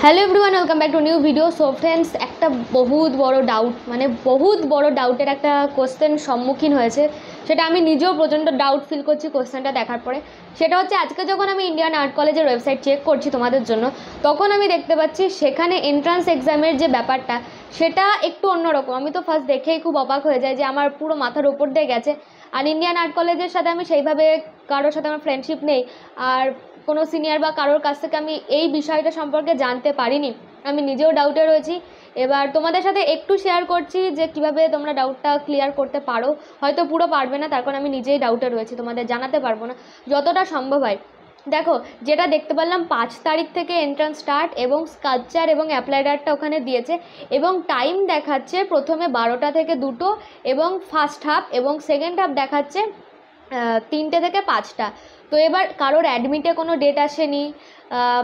Hello everyone, welcome back to new video. So friends, একটা বহুত বড় ডাউটের একটা কোশ্চেন সম্মুখীন হয়েছে, সেটা আমি নিজেও প্রচণ্ড ডাউট ফিল করছি কোশ্চেনটা দেখার পরে। সেটা হচ্ছে, আজকে যখন আমি ইন্ডিয়ান আর্ট কলেজের ওয়েবসাইট চেক করছি তোমাদের জন্য, তখন আমি দেখতে পাচ্ছি সেখানে এন্ট্রান্স এক্সামের যে ব্যাপারটা সেটা একটু অন্যরকম। আমি তো ফার্স্ট দেখেই খুব অবাক হয়ে যাই যে আমার পুরো মাথার উপর দিয়ে গেছে। আর ইন্ডিয়ান আর্ট কলেজের সাথে আমি সেইভাবে কারোর সাথে আমার ফ্রেন্ডশিপ নেই, আর কোনো সিনিয়র বা কারোর কাছ থেকে আমি এই বিষয়টা সম্পর্কে জানতে পারিনি। আমি নিজেও ডাউটে রয়েছি। এবার তোমাদের সাথে একটু শেয়ার করছি যে কিভাবে তোমরা ডাউটটা ক্লিয়ার করতে পারো। হয়তো পুরো পারবে না, তার কারণ আমি নিজেই ডাউটে রয়েছি, তোমাদের জানাতে পারবো না যতটা সম্ভব হয়। দেখো, যেটা দেখতে পারলাম 5 তারিখ থেকে এন্ট্রান্স স্টার্ট, এবং স্কাল্পচার এবং অ্যাপ্লাইড আর্টটা ওখানে দিয়েছে, এবং টাইম দেখাচ্ছে প্রথমে 12টা থেকে 2টো, এবং ফার্স্ট হাফ, এবং সেকেন্ড হাফ দেখাচ্ছে 3টে থেকে 5টা। তো এবার কারোর অ্যাডমিটে কোনো ডেট আসেনি,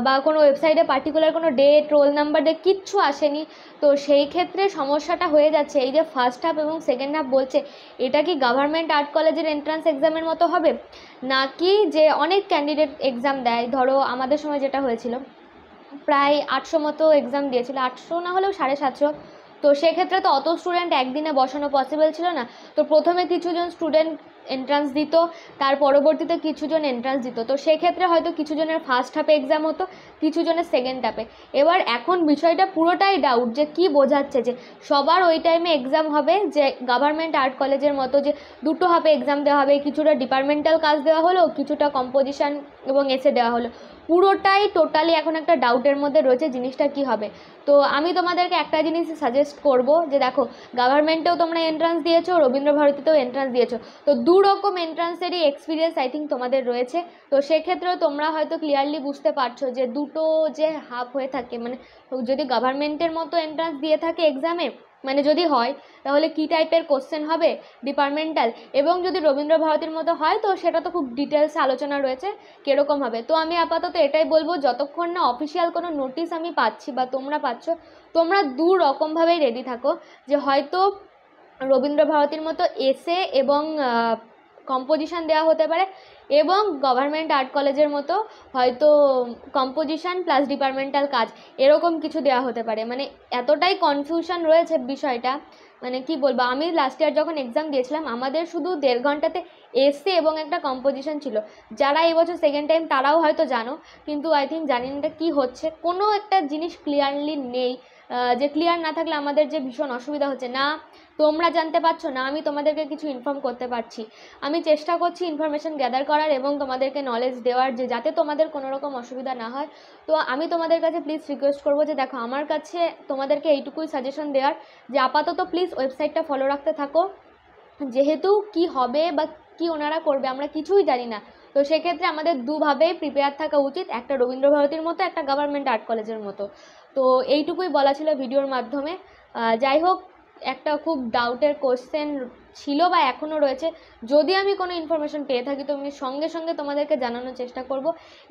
বা কোনো ওয়েবসাইটে পার্টিকুলার কোনো ডেট, রোল নাম্বার দিয়ে কিচ্ছু আসেনি। তো সেই ক্ষেত্রে সমস্যাটা হয়ে যাচ্ছে, এই যে ফার্স্ট হাফ এবং সেকেন্ড হাফ বলছে, এটা কি গভর্নমেন্ট আর্ট কলেজের এন্ট্রান্স এক্সামের মতো হবে, নাকি যে অনেক ক্যান্ডিডেট এক্সাম দেয়, ধরো আমাদের সময় যেটা হয়েছিল প্রায় 800 মতো এক্সাম দিয়েছিল, 800 না হলেও 750। তো সেক্ষেত্রে তো অত স্টুডেন্ট একদিনে বসানো পসিবল ছিল না। তো প্রথমে কিছুজন স্টুডেন্ট এন্ট্রান্স দিত, তার পরবর্তীতে কিছুজন এন্ট্রান্স দিত। তো সেক্ষেত্রে হয়তো কিছুজনের ফার্স্ট হাফে এক্সাম হতো, কিছুজনের সেকেন্ড হাফে। এবার এখন বিষয়টা পুরোটাই ডাউট যে কি বোঝাচ্ছে, যে সবার ওই টাইমে এক্সাম হবে, যে গভর্নমেন্ট আর্ট কলেজের মতো যে 2টো হাফে এক্সাম দেওয়া হবে, কিছুটা ডিপার্টমেন্টাল কাজ দেওয়া হলো, কিছুটা কম্পোজিশন এবং এসে দেওয়া হলো। পুরোটাই টোটালি এখন একটা ডাউটের মধ্যে রয়েছে জিনিসটা কি হবে। তো আমি তোমাদেরকে একটা জিনিস সাজেস্ট করব, যে দেখো, গভর্নমেন্টেও তোমরা এন্ট্রান্স দিয়েছো, রবীন্দ্রভারতীতেও এন্ট্রান্স দিয়েছো, তো দু রকম এন্ট্রান্সেরই এক্সপিরিয়েন্স আই থিঙ্ক তোমাদের রয়েছে। তো সেক্ষেত্রেও তোমরা হয়তো ক্লিয়ারলি বুঝতে পারছো যে দুটো যে হাফ হয়ে থাকে, মানে যদি গভর্নমেন্টের মতো এন্ট্রান্স দিয়ে থাকে এক্সামে, মানে যদি হয় তাহলে কী টাইপের কোশ্চেন হবে ডিপার্টমেন্টাল, এবং যদি রবীন্দ্রভারতীর মতো হয় তো সেটা তো খুব ডিটেলসে আলোচনা রয়েছে কীরকম হবে। তো আমি আপাতত এটাই বলবো, যতক্ষণ না অফিসিয়াল কোনো নোটিশ আমি পাচ্ছি বা তোমরা পাচ্ছ, তোমরা দু রকমভাবেই রেডি থাকো, যে হয়তো রবীন্দ্রভারতীর মতো এসে এবং কম্পোজিশন দেওয়া হতে পারে, এবং গভর্নমেন্ট আর্ট কলেজের মতো হয়তো কম্পোজিশন প্লাস ডিপার্টমেন্টাল কাজ, এরকম কিছু দেওয়া হতে পারে। মানে এতটাই কনফিউশন রয়েছে বিষয়টা, মানে কি বলবো। আমি লাস্ট ইয়ার যখন এক্সাম দিয়েছিলাম, আমাদের শুধু 1.5 ঘন্টাতে এসে এবং একটা কম্পোজিশন ছিল। যারা এবছর সেকেন্ড টাইম তারাও হয়তো জানো, কিন্তু আই থিঙ্ক জানি না এটা কী হচ্ছে, কোনো একটা জিনিস ক্লিয়ারলি নেই। যে ক্লিয়ার না থাকলে আমাদের যে ভীষণ অসুবিধা হচ্ছে, না তোমরা জানতে পারছো, না আমি তোমাদেরকে কিছু ইনফর্ম করতে পারছি। আমি চেষ্টা করছি ইনফরমেশন গ্যাদার করার এবং তোমাদেরকে নলেজ দেওয়ার, যে যাতে তোমাদের কোনো রকম অসুবিধা না হয়। তো আমি তোমাদের কাছে প্লিজ রিকোয়েস্ট করবো, যে দেখো, আমার কাছে তোমাদেরকে এইটুকুই সাজেশন দেওয়ার, যে আপাতত প্লিজ ওয়েবসাইটটা ফলো রাখতে থাকো। যেহেতু কি হবে বা কি ওনারা করবে আমরা কিছুই জানি না, তো সেক্ষেত্রে আমাদের দুভাবেই প্রিপেয়ার থাকা উচিত, একটা রবীন্দ্রভারতীর মতো, একটা গভর্নমেন্ট আর্ট কলেজের মতো। তো এইটুকুই বলা ছিল ভিডিওর মাধ্যমে। যাই হোক, একটা খুব ডাউটের কোশ্চেন ছিল বা এখনও রয়েছে। যদি আমি কোনো ইনফরমেশন পেয়ে থাকি তো আমি সঙ্গে সঙ্গে তোমাদেরকে জানানোর চেষ্টা করব।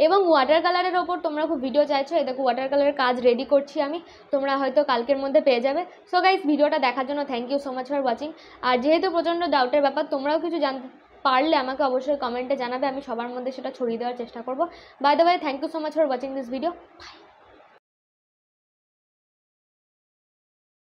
এবং ওয়াটার কালারের ওপর তোমরা খুব ভিডিও চাইছো, এই দেখো ওয়াটার কালারের কাজ রেডি করছি আমি, তোমরা হয়তো কালকের মধ্যে পেয়ে যাবে। সো গাইস, ভিডিওটা দেখার জন্য thank you so much for watching. আর যেহেতু প্রচণ্ড ডাউটের ব্যাপার, তোমরাও কিছু জানতে পারলে আমাকে অবশ্যই কমেন্টে জানাবে, আমি সবার মধ্যে সেটা ছড়িয়ে দেওয়ার চেষ্টা করব। By the way, thank you so much for watching this video. By.